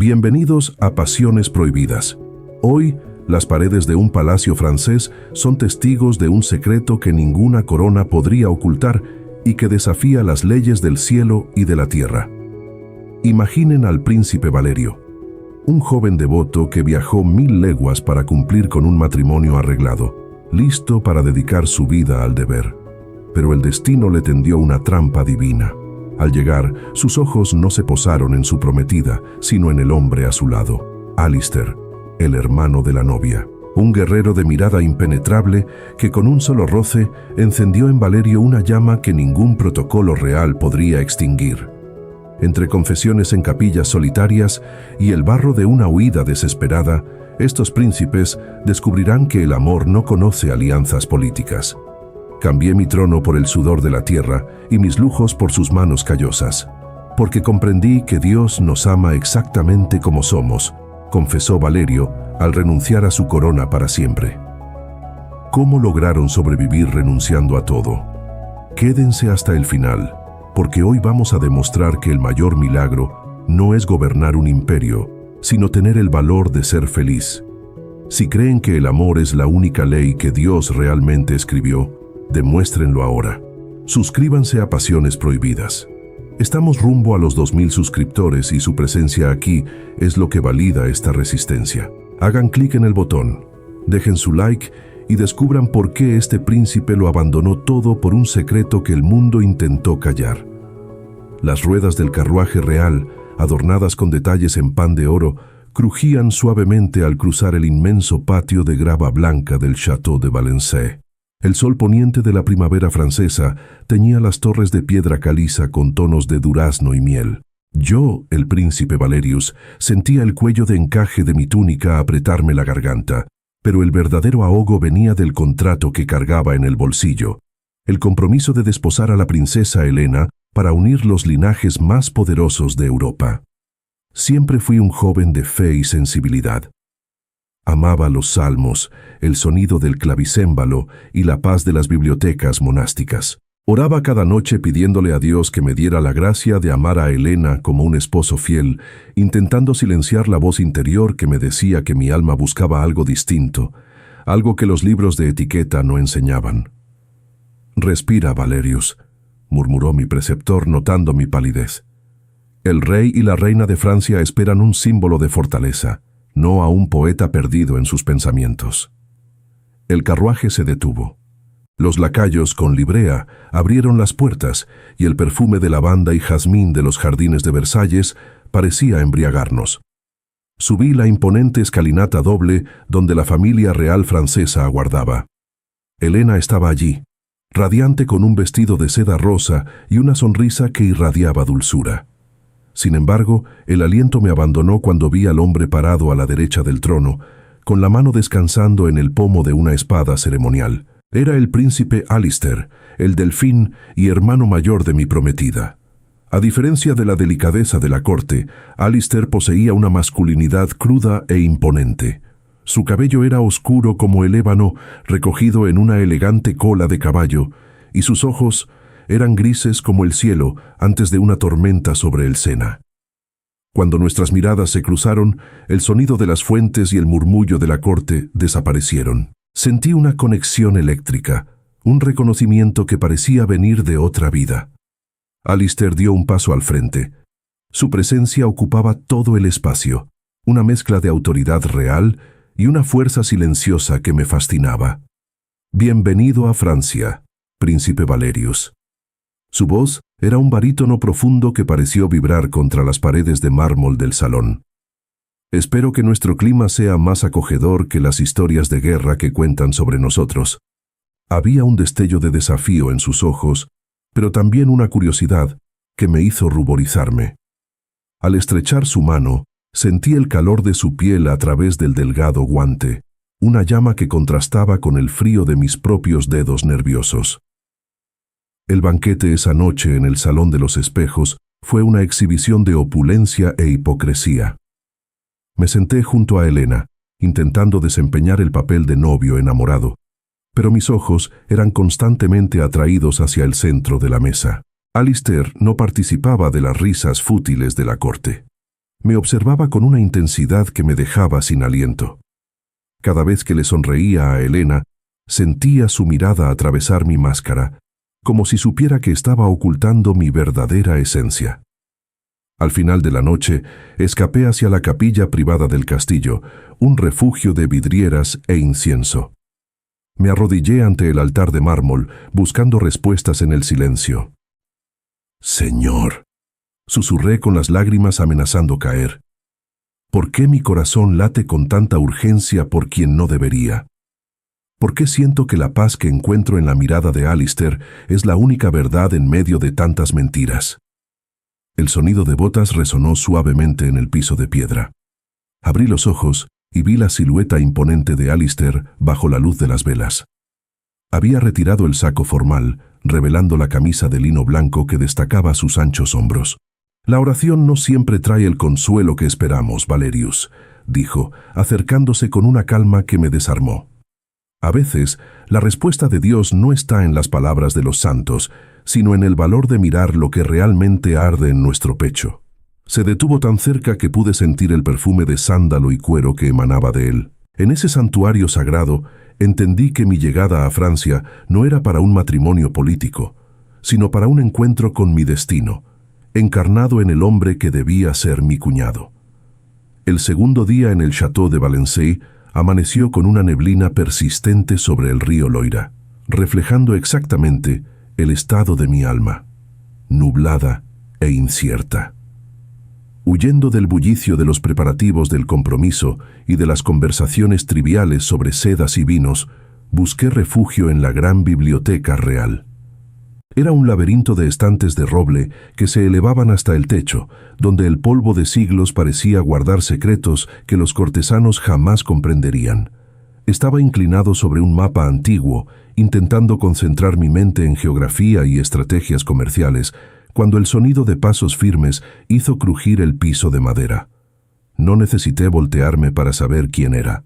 Bienvenidos a Pasiones Prohibidas. Hoy, las paredes de un palacio francés son testigos de un secreto que ninguna corona podría ocultar y que desafía las leyes del cielo y de la tierra. Imaginen al príncipe Valerio, un joven devoto que viajó 1000 leguas para cumplir con un matrimonio arreglado, listo para dedicar su vida al deber. Pero el destino le tendió una trampa divina. Al llegar, sus ojos no se posaron en su prometida, sino en el hombre a su lado, Alistair, el hermano de la novia. Un guerrero de mirada impenetrable que con un solo roce encendió en Valerio una llama que ningún protocolo real podría extinguir. Entre confesiones en capillas solitarias y el barro de una huida desesperada, estos príncipes descubrirán que el amor no conoce alianzas políticas. Cambié mi trono por el sudor de la tierra y mis lujos por sus manos callosas, porque comprendí que Dios nos ama exactamente como somos, confesó Valerio al renunciar a su corona para siempre. ¿Cómo lograron sobrevivir renunciando a todo? Quédense hasta el final, porque hoy vamos a demostrar que el mayor milagro no es gobernar un imperio, sino tener el valor de ser feliz. Si creen que el amor es la única ley que Dios realmente escribió, demuéstrenlo ahora. Suscríbanse a Pasiones Prohibidas. Estamos rumbo a los 2000 suscriptores y su presencia aquí es lo que valida esta resistencia. Hagan clic en el botón, dejen su like y descubran por qué este príncipe lo abandonó todo por un secreto que el mundo intentó callar. Las ruedas del carruaje real, adornadas con detalles en pan de oro, crujían suavemente al cruzar el inmenso patio de grava blanca del Château de Valencey. El sol poniente de la primavera francesa teñía las torres de piedra caliza con tonos de durazno y miel. Yo, el príncipe Valerius, sentía el cuello de encaje de mi túnica apretarme la garganta, pero el verdadero ahogo venía del contrato que cargaba en el bolsillo, el compromiso de desposar a la princesa Helena para unir los linajes más poderosos de Europa. Siempre fui un joven de fe y sensibilidad. Amaba los salmos, el sonido del clavicémbalo y la paz de las bibliotecas monásticas. Oraba cada noche pidiéndole a Dios que me diera la gracia de amar a Helena como un esposo fiel, intentando silenciar la voz interior que me decía que mi alma buscaba algo distinto, algo que los libros de etiqueta no enseñaban. «Respira, Valerius», murmuró mi preceptor notando mi palidez. «El rey y la reina de Francia esperan un símbolo de fortaleza, no a un poeta perdido en sus pensamientos». El carruaje se detuvo. Los lacayos con librea abrieron las puertas y el perfume de lavanda y jazmín de los jardines de Versalles parecía embriagarnos. Subí la imponente escalinata doble donde la familia real francesa aguardaba. Helena estaba allí, radiante con un vestido de seda rosa y una sonrisa que irradiaba dulzura. Sin embargo, el aliento me abandonó cuando vi al hombre parado a la derecha del trono, con la mano descansando en el pomo de una espada ceremonial. Era el príncipe Alistair, el delfín y hermano mayor de mi prometida. A diferencia de la delicadeza de la corte, Alistair poseía una masculinidad cruda e imponente. Su cabello era oscuro como el ébano recogido en una elegante cola de caballo, y sus ojos eran grises como el cielo antes de una tormenta sobre el Sena. Cuando nuestras miradas se cruzaron, el sonido de las fuentes y el murmullo de la corte desaparecieron. Sentí una conexión eléctrica, un reconocimiento que parecía venir de otra vida. Alistair dio un paso al frente. Su presencia ocupaba todo el espacio, una mezcla de autoridad real y una fuerza silenciosa que me fascinaba. «Bienvenido a Francia, príncipe Valerius». Su voz era un barítono profundo que pareció vibrar contra las paredes de mármol del salón. «Espero que nuestro clima sea más acogedor que las historias de guerra que cuentan sobre nosotros». Había un destello de desafío en sus ojos, pero también una curiosidad que me hizo ruborizarme. Al estrechar su mano, sentí el calor de su piel a través del delgado guante, una llama que contrastaba con el frío de mis propios dedos nerviosos. El banquete esa noche en el Salón de los Espejos fue una exhibición de opulencia e hipocresía. Me senté junto a Helena, intentando desempeñar el papel de novio enamorado, pero mis ojos eran constantemente atraídos hacia el centro de la mesa. Alistair no participaba de las risas fútiles de la corte. Me observaba con una intensidad que me dejaba sin aliento. Cada vez que le sonreía a Elena, sentía su mirada atravesar mi máscara, como si supiera que estaba ocultando mi verdadera esencia. Al final de la noche, escapé hacia la capilla privada del castillo, un refugio de vidrieras e incienso. Me arrodillé ante el altar de mármol, buscando respuestas en el silencio. «Señor», susurré con las lágrimas amenazando caer. ¿Por qué mi corazón late con tanta urgencia por quien no debería? ¿Por qué siento que la paz que encuentro en la mirada de Alistair es la única verdad en medio de tantas mentiras? El sonido de botas resonó suavemente en el piso de piedra. Abrí los ojos y vi la silueta imponente de Alistair bajo la luz de las velas. Había retirado el saco formal, revelando la camisa de lino blanco que destacaba sus anchos hombros. «La oración no siempre trae el consuelo que esperamos, Valerius», dijo, acercándose con una calma que me desarmó. A veces, la respuesta de Dios no está en las palabras de los santos, sino en el valor de mirar lo que realmente arde en nuestro pecho. Se detuvo tan cerca que pude sentir el perfume de sándalo y cuero que emanaba de él. En ese santuario sagrado, entendí que mi llegada a Francia no era para un matrimonio político, sino para un encuentro con mi destino, encarnado en el hombre que debía ser mi cuñado. El segundo día en el Château de Valencey amaneció con una neblina persistente sobre el río Loira, reflejando exactamente el estado de mi alma, nublada e incierta. Huyendo del bullicio de los preparativos del compromiso y de las conversaciones triviales sobre sedas y vinos, busqué refugio en la gran biblioteca real. Era un laberinto de estantes de roble que se elevaban hasta el techo, donde el polvo de siglos parecía guardar secretos que los cortesanos jamás comprenderían. Estaba inclinado sobre un mapa antiguo, intentando concentrar mi mente en geografía y estrategias comerciales, cuando el sonido de pasos firmes hizo crujir el piso de madera. No necesité voltearme para saber quién era.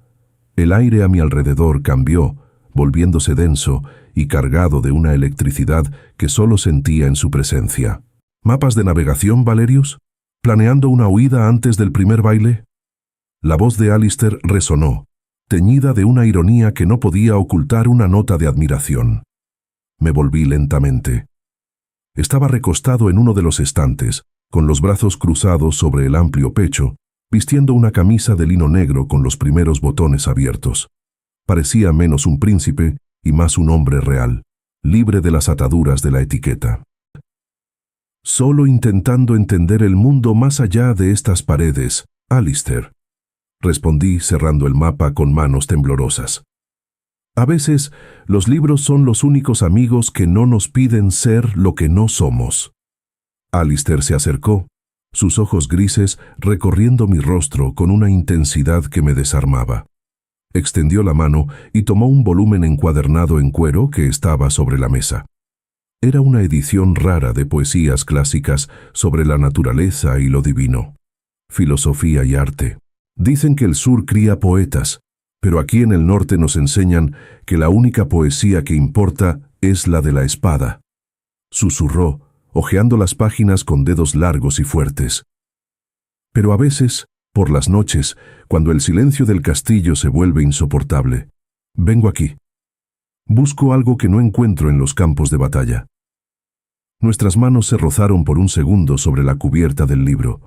El aire a mi alrededor cambió, volviéndose denso y cargado de una electricidad que solo sentía en su presencia. ¿Mapas de navegación, Valerius? ¿Planeando una huida antes del primer baile? La voz de Alistair resonó, teñida de una ironía que no podía ocultar una nota de admiración. Me volví lentamente. Estaba recostado en uno de los estantes, con los brazos cruzados sobre el amplio pecho, vistiendo una camisa de lino negro con los primeros botones abiertos. Parecía menos un príncipe y más un hombre real, libre de las ataduras de la etiqueta. «Solo intentando entender el mundo más allá de estas paredes, Alistair», respondí cerrando el mapa con manos temblorosas. A veces, los libros son los únicos amigos que no nos piden ser lo que no somos. Alistair se acercó, sus ojos grises recorriendo mi rostro con una intensidad que me desarmaba. Extendió la mano y tomó un volumen encuadernado en cuero que estaba sobre la mesa. Era una edición rara de poesías clásicas sobre la naturaleza y lo divino, filosofía y arte. Dicen que el sur cría poetas, pero aquí en el norte nos enseñan que la única poesía que importa es la de la espada. Susurró, hojeando las páginas con dedos largos y fuertes. Pero a veces, por las noches, cuando el silencio del castillo se vuelve insoportable, vengo aquí. Busco algo que no encuentro en los campos de batalla. Nuestras manos se rozaron por un segundo sobre la cubierta del libro.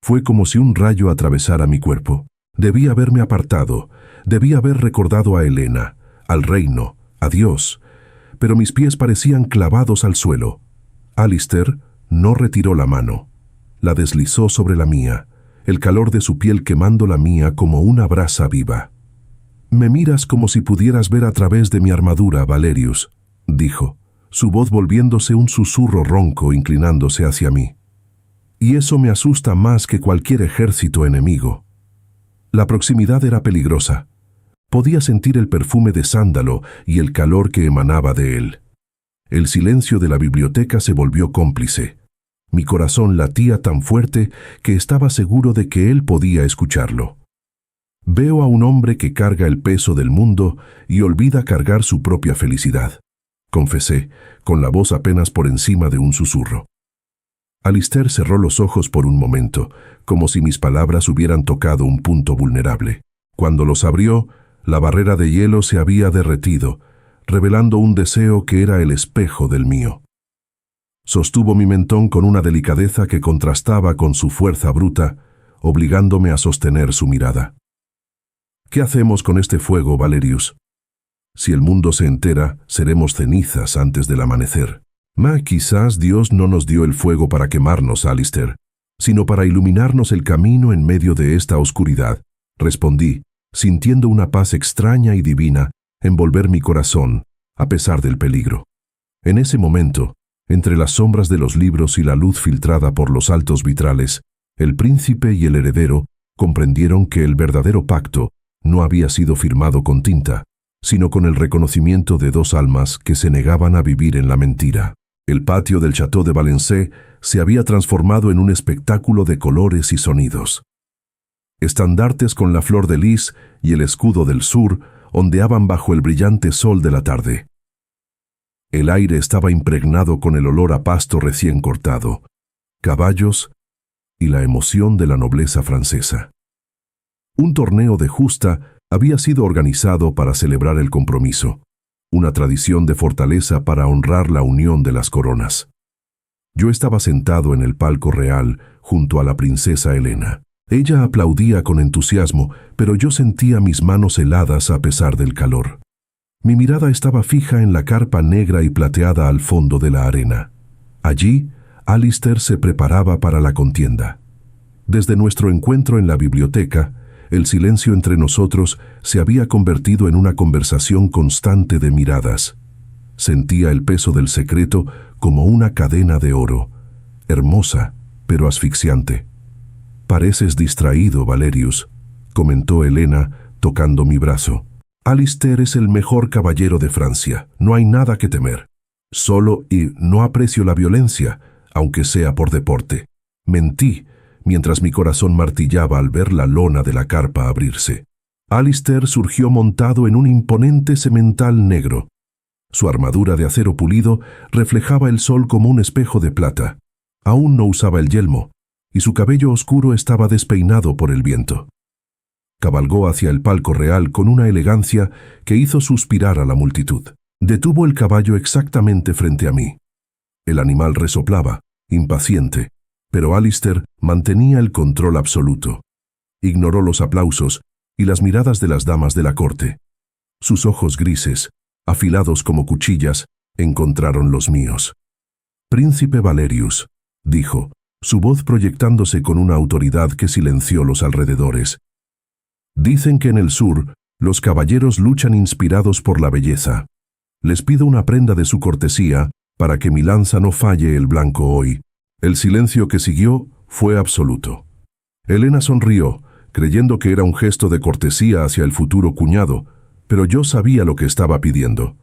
Fue como si un rayo atravesara mi cuerpo. Debí haberme apartado, debí haber recordado a Elena, al reino, a Dios, pero mis pies parecían clavados al suelo. Alistair no retiró la mano, la deslizó sobre la mía, el calor de su piel quemando la mía como una brasa viva. «Me miras como si pudieras ver a través de mi armadura, Valerius», dijo, su voz volviéndose un susurro ronco inclinándose hacia mí. «Y eso me asusta más que cualquier ejército enemigo». La proximidad era peligrosa. Podía sentir el perfume de sándalo y el calor que emanaba de él. El silencio de la biblioteca se volvió cómplice. Mi corazón latía tan fuerte que estaba seguro de que él podía escucharlo. Veo a un hombre que carga el peso del mundo y olvida cargar su propia felicidad, confesé, con la voz apenas por encima de un susurro. Alistair cerró los ojos por un momento, como si mis palabras hubieran tocado un punto vulnerable. Cuando los abrió, la barrera de hielo se había derretido, revelando un deseo que era el espejo del mío. Sostuvo mi mentón con una delicadeza que contrastaba con su fuerza bruta, obligándome a sostener su mirada. ¿Qué hacemos con este fuego, Valerius? Si el mundo se entera, seremos cenizas antes del amanecer. Quizás Dios no nos dio el fuego para quemarnos, Alistair, sino para iluminarnos el camino en medio de esta oscuridad, respondí, sintiendo una paz extraña y divina envolver mi corazón, a pesar del peligro. En ese momento, entre las sombras de los libros y la luz filtrada por los altos vitrales, el príncipe y el heredero comprendieron que el verdadero pacto no había sido firmado con tinta, sino con el reconocimiento de dos almas que se negaban a vivir en la mentira. El patio del Château de Valencey se había transformado en un espectáculo de colores y sonidos. Estandartes con la flor de lis y el escudo del sur ondeaban bajo el brillante sol de la tarde. El aire estaba impregnado con el olor a pasto recién cortado, caballos y la emoción de la nobleza francesa. Un torneo de justa había sido organizado para celebrar el compromiso, una tradición de fortaleza para honrar la unión de las coronas. Yo estaba sentado en el palco real junto a la princesa Helena. Ella aplaudía con entusiasmo, pero yo sentía mis manos heladas a pesar del calor. Mi mirada estaba fija en la carpa negra y plateada al fondo de la arena. Allí, Alistair se preparaba para la contienda. Desde nuestro encuentro en la biblioteca, el silencio entre nosotros se había convertido en una conversación constante de miradas. Sentía el peso del secreto como una cadena de oro, hermosa, pero asfixiante. «Pareces distraído, Valerius», comentó Helena, tocando mi brazo. «Alistair es el mejor caballero de Francia, no hay nada que temer. Solo y no aprecio la violencia, aunque sea por deporte. Mentí, mientras mi corazón martillaba al ver la lona de la carpa abrirse. Alistair surgió montado en un imponente semental negro. Su armadura de acero pulido reflejaba el sol como un espejo de plata. Aún no usaba el yelmo, y su cabello oscuro estaba despeinado por el viento. Cabalgó hacia el palco real con una elegancia que hizo suspirar a la multitud. Detuvo el caballo exactamente frente a mí. El animal resoplaba, impaciente, pero Alistair mantenía el control absoluto. Ignoró los aplausos y las miradas de las damas de la corte. Sus ojos grises, afilados como cuchillas, encontraron los míos. «Príncipe Valerius», dijo, su voz proyectándose con una autoridad que silenció los alrededores. «Dicen que en el sur los caballeros luchan inspirados por la belleza. Les pido una prenda de su cortesía para que mi lanza no falle el blanco hoy». El silencio que siguió fue absoluto. Helena sonrió, creyendo que era un gesto de cortesía hacia el futuro cuñado, pero yo sabía lo que estaba pidiendo.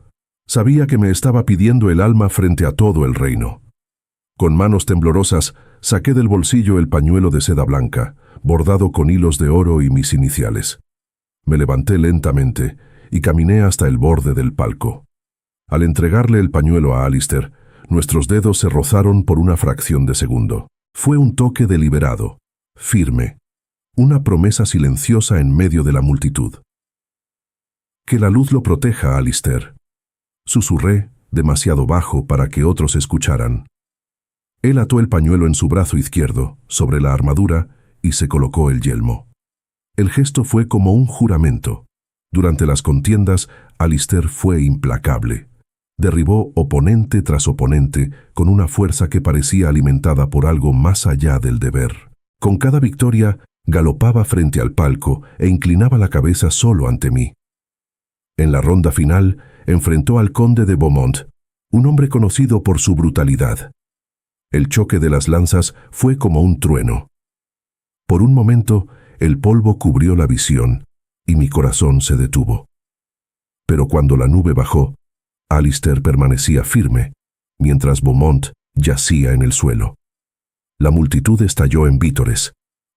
Sabía que me estaba pidiendo el alma frente a todo el reino. Con manos temblorosas, saqué del bolsillo el pañuelo de seda blanca, bordado con hilos de oro y mis iniciales. Me levanté lentamente y caminé hasta el borde del palco. Al entregarle el pañuelo a Alistair, nuestros dedos se rozaron por una fracción de segundo. Fue un toque deliberado, firme, una promesa silenciosa en medio de la multitud. «Que la luz lo proteja, Alistair», susurré, demasiado bajo para que otros escucharan. Él ató el pañuelo en su brazo izquierdo, sobre la armadura, y se colocó el yelmo. El gesto fue como un juramento. Durante las contiendas, Alistair fue implacable. Derribó oponente tras oponente con una fuerza que parecía alimentada por algo más allá del deber. Con cada victoria, galopaba frente al palco e inclinaba la cabeza solo ante mí. En la ronda final, enfrentó al conde de Beaumont, un hombre conocido por su brutalidad. El choque de las lanzas fue como un trueno. Por un momento, el polvo cubrió la visión y mi corazón se detuvo. Pero cuando la nube bajó, Alistair permanecía firme, mientras Beaumont yacía en el suelo. La multitud estalló en vítores.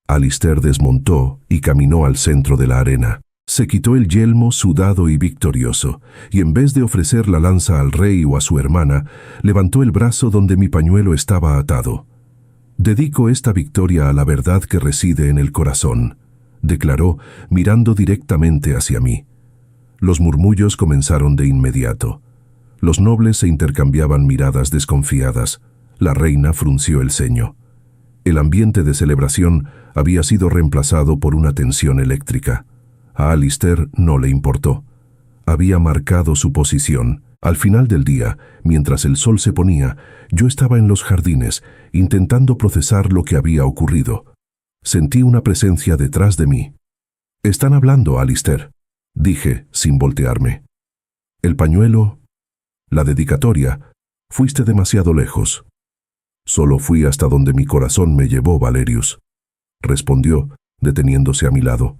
Alistair desmontó y caminó al centro de la arena. Se quitó el yelmo sudado y victorioso, y en vez de ofrecer la lanza al rey o a su hermana, levantó el brazo donde mi pañuelo estaba atado. Dedico esta victoria a la verdad que reside en el corazón, declaró, mirando directamente hacia mí. Los murmullos comenzaron de inmediato. Los nobles se intercambiaban miradas desconfiadas. La reina frunció el ceño. El ambiente de celebración había sido reemplazado por una tensión eléctrica. A Alistair no le importó. Había marcado su posición. Al final del día, mientras el sol se ponía, yo estaba en los jardines, intentando procesar lo que había ocurrido. Sentí una presencia detrás de mí. «Están hablando, Alistair», dije, sin voltearme. «El pañuelo, la dedicatoria, fuiste demasiado lejos». «Solo fui hasta donde mi corazón me llevó, Valerius», respondió, deteniéndose a mi lado.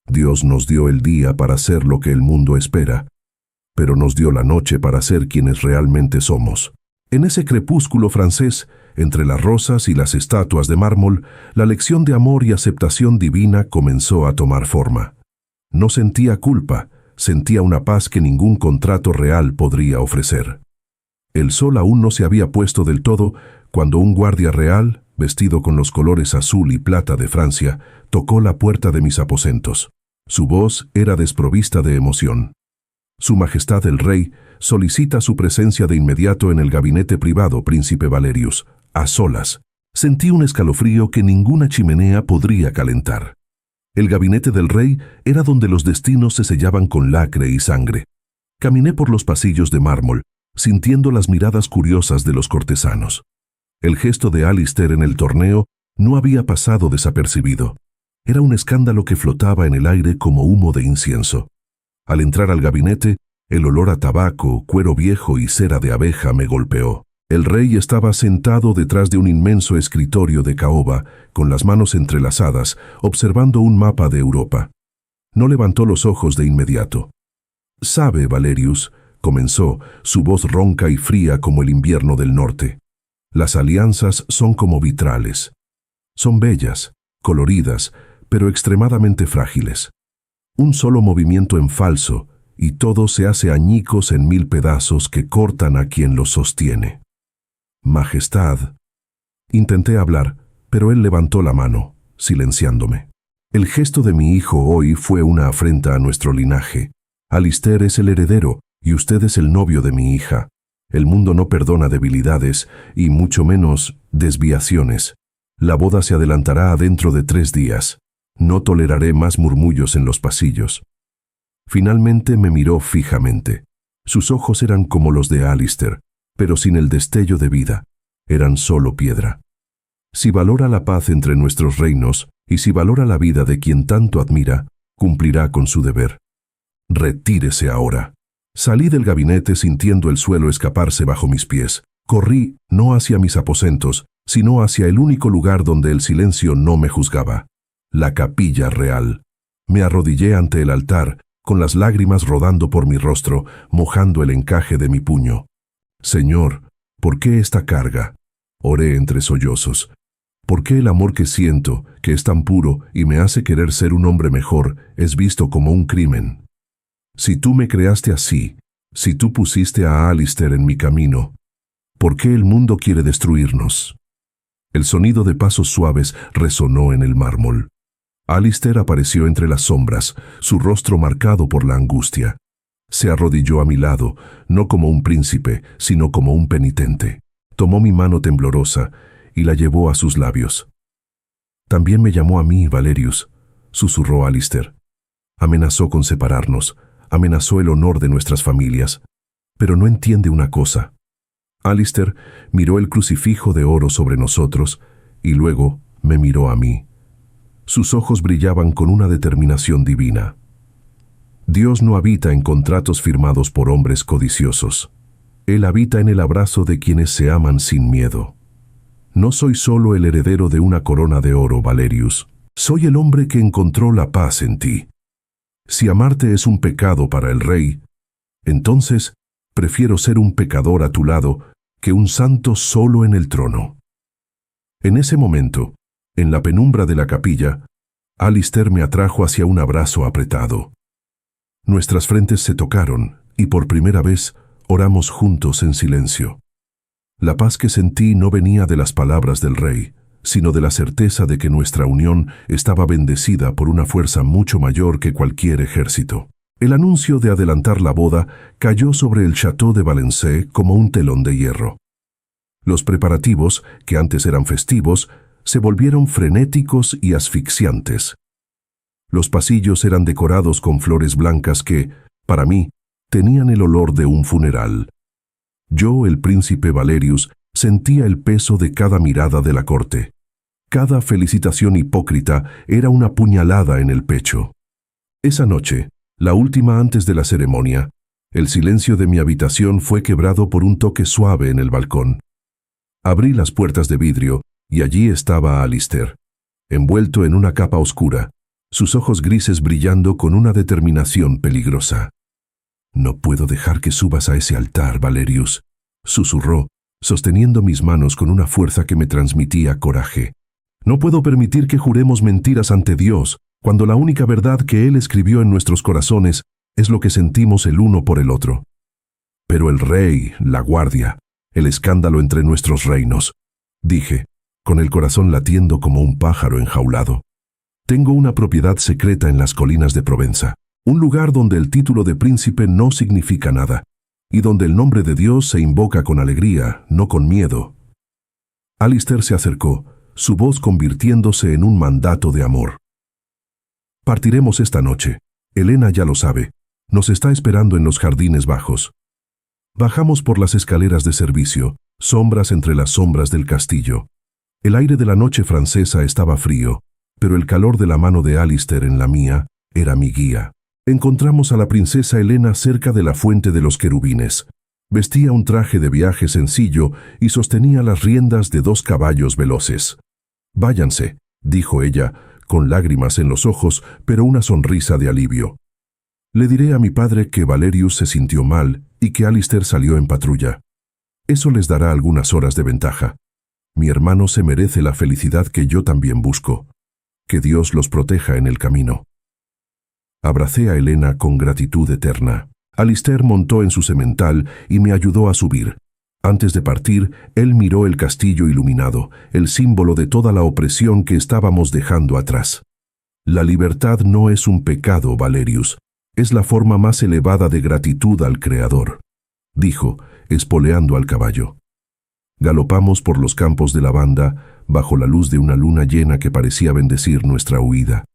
«Dios nos dio el día para ser lo que el mundo espera, pero nos dio la noche para ser quienes realmente somos». En ese crepúsculo francés, entre las rosas y las estatuas de mármol, la lección de amor y aceptación divina comenzó a tomar forma. No sentía culpa, sentía una paz que ningún contrato real podría ofrecer. El sol aún no se había puesto del todo cuando un guardia real, vestido con los colores azul y plata de Francia, tocó la puerta de mis aposentos. Su voz era desprovista de emoción. «Su Majestad el Rey solicita su presencia de inmediato en el gabinete privado, príncipe Valerius, a solas». Sentí un escalofrío que ninguna chimenea podría calentar. El gabinete del rey era donde los destinos se sellaban con lacre y sangre. Caminé por los pasillos de mármol, sintiendo las miradas curiosas de los cortesanos. El gesto de Alistair en el torneo no había pasado desapercibido. Era un escándalo que flotaba en el aire como humo de incienso. Al entrar al gabinete, el olor a tabaco, cuero viejo y cera de abeja me golpeó. El rey estaba sentado detrás de un inmenso escritorio de caoba, con las manos entrelazadas, observando un mapa de Europa. No levantó los ojos de inmediato. «Sabe, Valerius», comenzó, su voz ronca y fría como el invierno del norte. «Las alianzas son como vitrales. Son bellas, coloridas, pero extremadamente frágiles. Un solo movimiento en falso, y todo se hace añicos en 1000 pedazos que cortan a quien los sostiene». «Majestad». Intenté hablar, pero él levantó la mano, silenciándome. «El gesto de mi hijo hoy fue una afrenta a nuestro linaje. Alistair es el heredero, y usted es el novio de mi hija. El mundo no perdona debilidades, y mucho menos desviaciones. La boda se adelantará dentro de 3 días. No toleraré más murmullos en los pasillos». Finalmente me miró fijamente. Sus ojos eran como los de Alistair, pero sin el destello de vida. Eran solo piedra. «Si valora la paz entre nuestros reinos, y si valora la vida de quien tanto admira, cumplirá con su deber. Retírese ahora». Salí del gabinete sintiendo el suelo escaparse bajo mis pies. Corrí, no hacia mis aposentos, sino hacia el único lugar donde el silencio no me juzgaba. La capilla real. Me arrodillé ante el altar, con las lágrimas rodando por mi rostro, mojando el encaje de mi puño. «Señor, ¿por qué esta carga?», oré entre sollozos. «¿Por qué el amor que siento, que es tan puro y me hace querer ser un hombre mejor, es visto como un crimen? Si tú me creaste así, si tú pusiste a Alistair en mi camino, ¿por qué el mundo quiere destruirnos?». El sonido de pasos suaves resonó en el mármol. Alistair apareció entre las sombras, su rostro marcado por la angustia. Se arrodilló a mi lado, no como un príncipe, sino como un penitente. Tomó mi mano temblorosa y la llevó a sus labios. «También me llamó a mí, Valerius», susurró Alistair. «Amenazó con separarnos, amenazó el honor de nuestras familias. Pero no entiende una cosa». Alistair miró el crucifijo de oro sobre nosotros y luego me miró a mí. Sus ojos brillaban con una determinación divina. «Dios no habita en contratos firmados por hombres codiciosos. Él habita en el abrazo de quienes se aman sin miedo. No soy solo el heredero de una corona de oro, Valerius. Soy el hombre que encontró la paz en ti. Si amarte es un pecado para el rey, entonces prefiero ser un pecador a tu lado que un santo solo en el trono». En ese momento, en la penumbra de la capilla, Alistair me atrajo hacia un abrazo apretado. Nuestras frentes se tocaron y por primera vez oramos juntos en silencio. La paz que sentí no venía de las palabras del rey, sino de la certeza de que nuestra unión estaba bendecida por una fuerza mucho mayor que cualquier ejército. El anuncio de adelantar la boda cayó sobre el Château de Valencey como un telón de hierro. Los preparativos, que antes eran festivos, se volvieron frenéticos y asfixiantes. Los pasillos eran decorados con flores blancas que, para mí, tenían el olor de un funeral. Yo, el príncipe Valerius, sentía el peso de cada mirada de la corte. Cada felicitación hipócrita era una puñalada en el pecho. Esa noche, la última antes de la ceremonia, el silencio de mi habitación fue quebrado por un toque suave en el balcón. Abrí las puertas de vidrio y allí estaba Alistair, envuelto en una capa oscura, sus ojos grises brillando con una determinación peligrosa. «No puedo dejar que subas a ese altar, Valerius», susurró, sosteniendo mis manos con una fuerza que me transmitía coraje. «No puedo permitir que juremos mentiras ante Dios, cuando la única verdad que Él escribió en nuestros corazones es lo que sentimos el uno por el otro. Pero el rey, la guardia, el escándalo entre nuestros reinos», dije, con el corazón latiendo como un pájaro enjaulado. «Tengo una propiedad secreta en las colinas de Provenza, un lugar donde el título de príncipe no significa nada, y donde el nombre de Dios se invoca con alegría, no con miedo». Alistair se acercó, su voz convirtiéndose en un mandato de amor. «Partiremos esta noche. Helena ya lo sabe. Nos está esperando en los jardines bajos». Bajamos por las escaleras de servicio, sombras entre las sombras del castillo. El aire de la noche francesa estaba frío, pero el calor de la mano de Alistair en la mía era mi guía. Encontramos a la princesa Helena cerca de la fuente de los querubines. Vestía un traje de viaje sencillo y sostenía las riendas de 2 caballos veloces. «Váyanse», dijo ella, con lágrimas en los ojos, pero una sonrisa de alivio. «Le diré a mi padre que Valerius se sintió mal y que Alistair salió en patrulla. Eso les dará algunas horas de ventaja. Mi hermano se merece la felicidad que yo también busco. Que Dios los proteja en el camino». Abracé a Helena con gratitud eterna. Alistair montó en su semental y me ayudó a subir. Antes de partir, él miró el castillo iluminado, el símbolo de toda la opresión que estábamos dejando atrás. «La libertad no es un pecado, Valerius. Es la forma más elevada de gratitud al Creador», dijo, espoleando al caballo. Galopamos por los campos de lavanda, bajo la luz de una luna llena que parecía bendecir nuestra huida.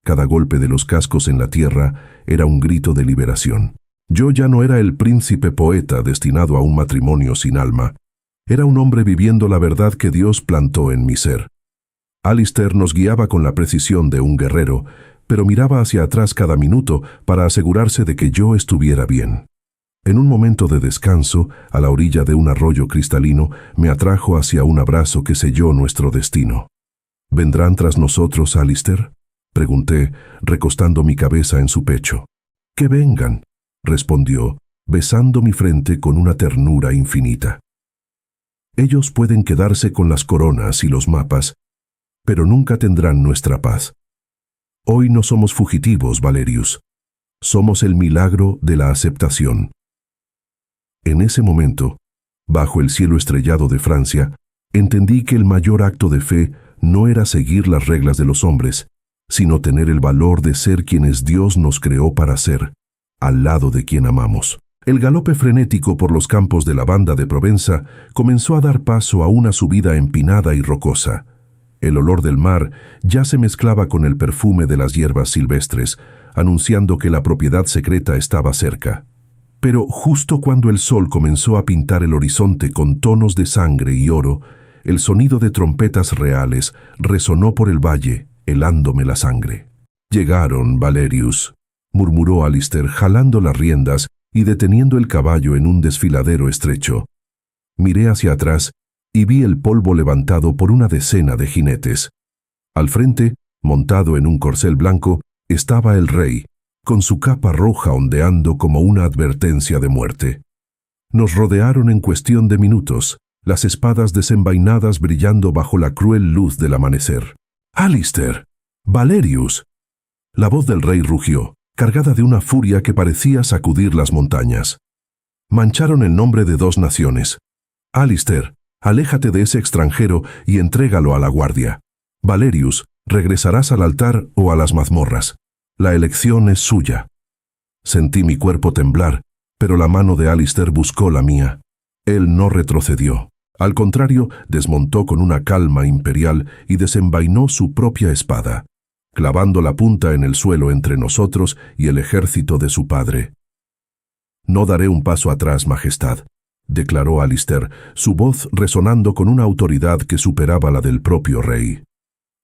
Cada golpe de los cascos en la tierra era un grito de liberación. Yo ya no era el príncipe poeta destinado a un matrimonio sin alma. Era un hombre viviendo la verdad que Dios plantó en mi ser. Alistair nos guiaba con la precisión de un guerrero, pero miraba hacia atrás cada minuto para asegurarse de que yo estuviera bien. En un momento de descanso, a la orilla de un arroyo cristalino, me atrajo hacia un abrazo que selló nuestro destino. «¿Vendrán tras nosotros, Alistair?», pregunté, recostando mi cabeza en su pecho. «Que vengan», respondió, besando mi frente con una ternura infinita. «Ellos pueden quedarse con las coronas y los mapas, pero nunca tendrán nuestra paz. Hoy no somos fugitivos, Valerius. Somos el milagro de la aceptación». En ese momento, bajo el cielo estrellado de Francia, entendí que el mayor acto de fe no era seguir las reglas de los hombres, sino tener el valor de ser quienes Dios nos creó para ser, al lado de quien amamos. El galope frenético por los campos de lavanda de Provenza comenzó a dar paso a una subida empinada y rocosa. El olor del mar ya se mezclaba con el perfume de las hierbas silvestres, anunciando que la propiedad secreta estaba cerca. Pero justo cuando el sol comenzó a pintar el horizonte con tonos de sangre y oro, el sonido de trompetas reales resonó por el valle, helándome la sangre. «Llegaron, Valerius», murmuró Alistair jalando las riendas y deteniendo el caballo en un desfiladero estrecho. Miré hacia atrás y vi el polvo levantado por una decena de jinetes. Al frente, montado en un corcel blanco, estaba el rey, con su capa roja ondeando como una advertencia de muerte. Nos rodearon en cuestión de minutos, las espadas desenvainadas brillando bajo la cruel luz del amanecer. «¡Alistair! ¡Valerius!». La voz del rey rugió, cargada de una furia que parecía sacudir las montañas. Mancharon el nombre de 2 naciones. «Alistair, Aléjate de ese extranjero y entrégalo a la guardia. Valerius, regresarás al altar o a las mazmorras. La elección es suya. Sentí mi cuerpo temblar, pero la mano de Alistair buscó la mía. Él no retrocedió. Al contrario, desmontó con una calma imperial y desenvainó su propia espada, clavando la punta en el suelo entre nosotros y el ejército de su padre. «No daré un paso atrás, Majestad», declaró Alistair, su voz resonando con una autoridad que superaba la del propio rey.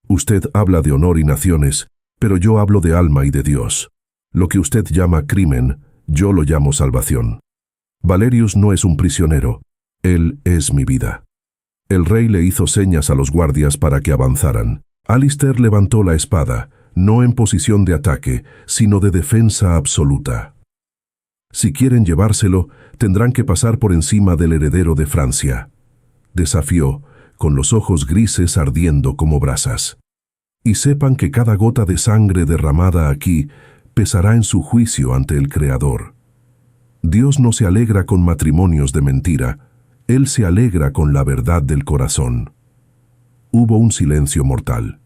«Usted habla de honor y naciones, pero yo hablo de alma y de Dios. Lo que usted llama crimen, yo lo llamo salvación. Valerius no es un prisionero, él es mi vida». El rey le hizo señas a los guardias para que avanzaran. Alistair levantó la espada, no en posición de ataque, sino de defensa absoluta. «Si quieren llevárselo, tendrán que pasar por encima del heredero de Francia», desafió, con los ojos grises ardiendo como brasas. «Y sepan que cada gota de sangre derramada aquí pesará en su juicio ante el Creador. Dios no se alegra con matrimonios de mentira, Él se alegra con la verdad del corazón». Hubo un silencio mortal.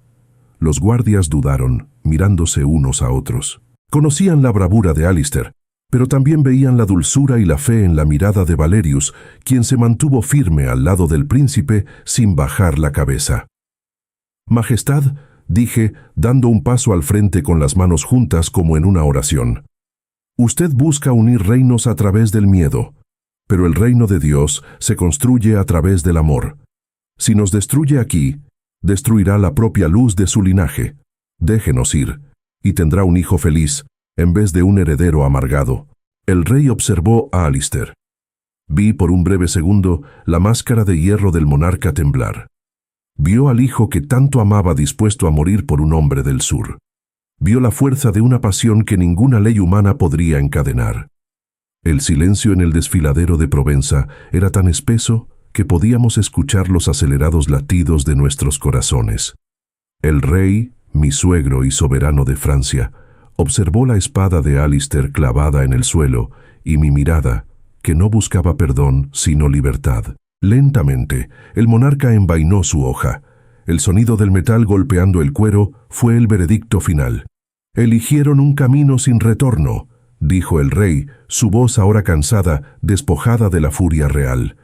Los guardias dudaron, mirándose unos a otros. Conocían la bravura de Alistair, pero también veían la dulzura y la fe en la mirada de Valerius, quien se mantuvo firme al lado del príncipe sin bajar la cabeza. «Majestad», dije, dando un paso al frente con las manos juntas como en una oración. «Usted busca unir reinos a través del miedo, pero el reino de Dios se construye a través del amor. Si nos destruye aquí, destruirá la propia luz de su linaje. Déjenos ir, y tendrá un hijo feliz, en vez de un heredero amargado». El rey observó a Alistair. Vi por un breve segundo la máscara de hierro del monarca temblar. Vio al hijo que tanto amaba dispuesto a morir por un hombre del sur. Vio la fuerza de una pasión que ninguna ley humana podría encadenar. El silencio en el desfiladero de Provenza era tan espeso que podíamos escuchar los acelerados latidos de nuestros corazones. El rey, mi suegro y soberano de Francia, observó la espada de Alistair clavada en el suelo y mi mirada, que no buscaba perdón sino libertad. Lentamente, el monarca envainó su hoja. El sonido del metal golpeando el cuero fue el veredicto final. «Eligieron un camino sin retorno», dijo el rey, su voz ahora cansada, despojada de la furia real.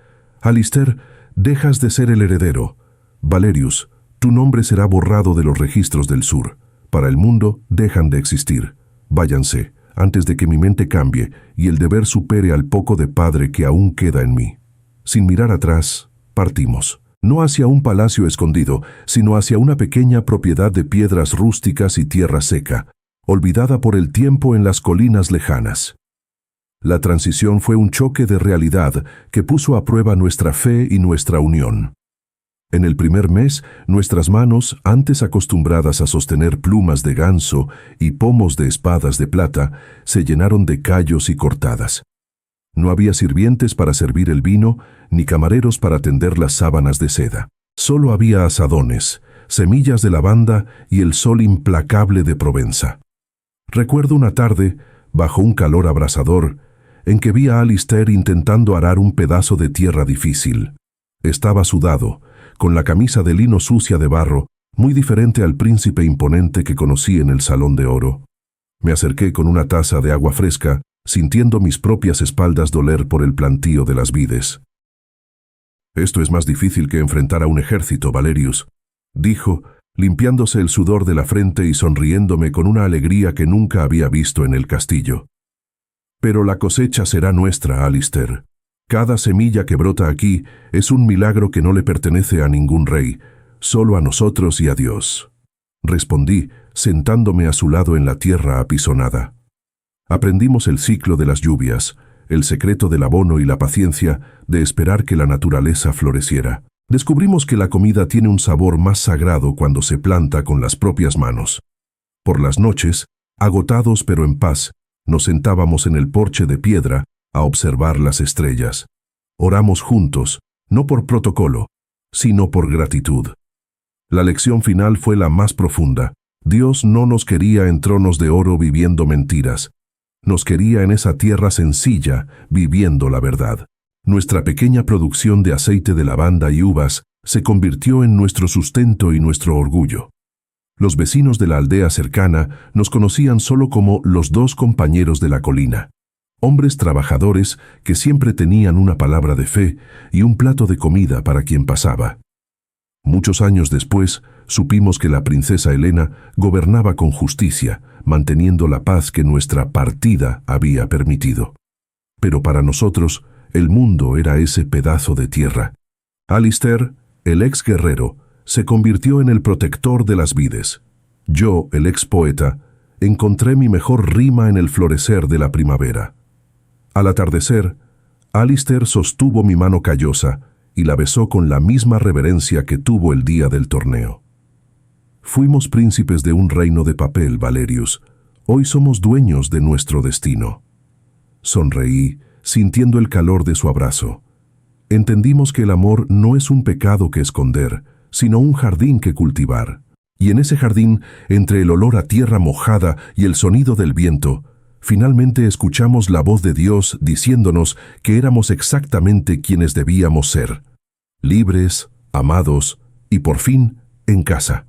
«Alistair, dejas de ser el heredero. Valerius, tu nombre será borrado de los registros del sur. Para el mundo dejan de existir. Váyanse, antes de que mi mente cambie y el deber supere al poco de padre que aún queda en mí». Sin mirar atrás, partimos. No hacia un palacio escondido, sino hacia una pequeña propiedad de piedras rústicas y tierra seca, olvidada por el tiempo en las colinas lejanas. La transición fue un choque de realidad que puso a prueba nuestra fe y nuestra unión. En el primer mes, nuestras manos, antes acostumbradas a sostener plumas de ganso y pomos de espadas de plata, se llenaron de callos y cortadas. No había sirvientes para servir el vino, ni camareros para tender las sábanas de seda. Solo había asadones, semillas de lavanda y el sol implacable de Provenza. Recuerdo una tarde, bajo un calor abrasador, en que vi a Alistair intentando arar un pedazo de tierra difícil. Estaba sudado, con la camisa de lino sucia de barro, muy diferente al príncipe imponente que conocí en el Salón de Oro. Me acerqué con una taza de agua fresca, sintiendo mis propias espaldas doler por el plantío de las vides. «Esto es más difícil que enfrentar a un ejército, Valerius», dijo, limpiándose el sudor de la frente y sonriéndome con una alegría que nunca había visto en el castillo. «Pero la cosecha será nuestra, Alistair. Cada semilla que brota aquí es un milagro que no le pertenece a ningún rey, solo a nosotros y a Dios», respondí, sentándome a su lado en la tierra apisonada. Aprendimos el ciclo de las lluvias, el secreto del abono y la paciencia de esperar que la naturaleza floreciera. Descubrimos que la comida tiene un sabor más sagrado cuando se planta con las propias manos. Por las noches, agotados pero en paz, nos sentábamos en el porche de piedra a observar las estrellas. Oramos juntos, no por protocolo, sino por gratitud. La lección final fue la más profunda. Dios no nos quería en tronos de oro viviendo mentiras. Nos quería en esa tierra sencilla, viviendo la verdad. Nuestra pequeña producción de aceite de lavanda y uvas se convirtió en nuestro sustento y nuestro orgullo. Los vecinos de la aldea cercana nos conocían solo como los dos compañeros de la colina, hombres trabajadores que siempre tenían una palabra de fe y un plato de comida para quien pasaba. Muchos años después, supimos que la princesa Helena gobernaba con justicia, manteniendo la paz que nuestra partida había permitido. Pero para nosotros, el mundo era ese pedazo de tierra. Alistair, el ex guerrero, se convirtió en el protector de las vides. Yo, el ex poeta, encontré mi mejor rima en el florecer de la primavera. Al atardecer, Alistair sostuvo mi mano callosa y la besó con la misma reverencia que tuvo el día del torneo. Fuimos príncipes de un reino de papel, Valerius. Hoy somos dueños de nuestro destino. Sonreí, sintiendo el calor de su abrazo. Entendimos que el amor no es un pecado que esconder, sino un jardín que cultivar. Y en ese jardín, entre el olor a tierra mojada y el sonido del viento, finalmente escuchamos la voz de Dios diciéndonos que éramos exactamente quienes debíamos ser: libres, amados y por fin en casa.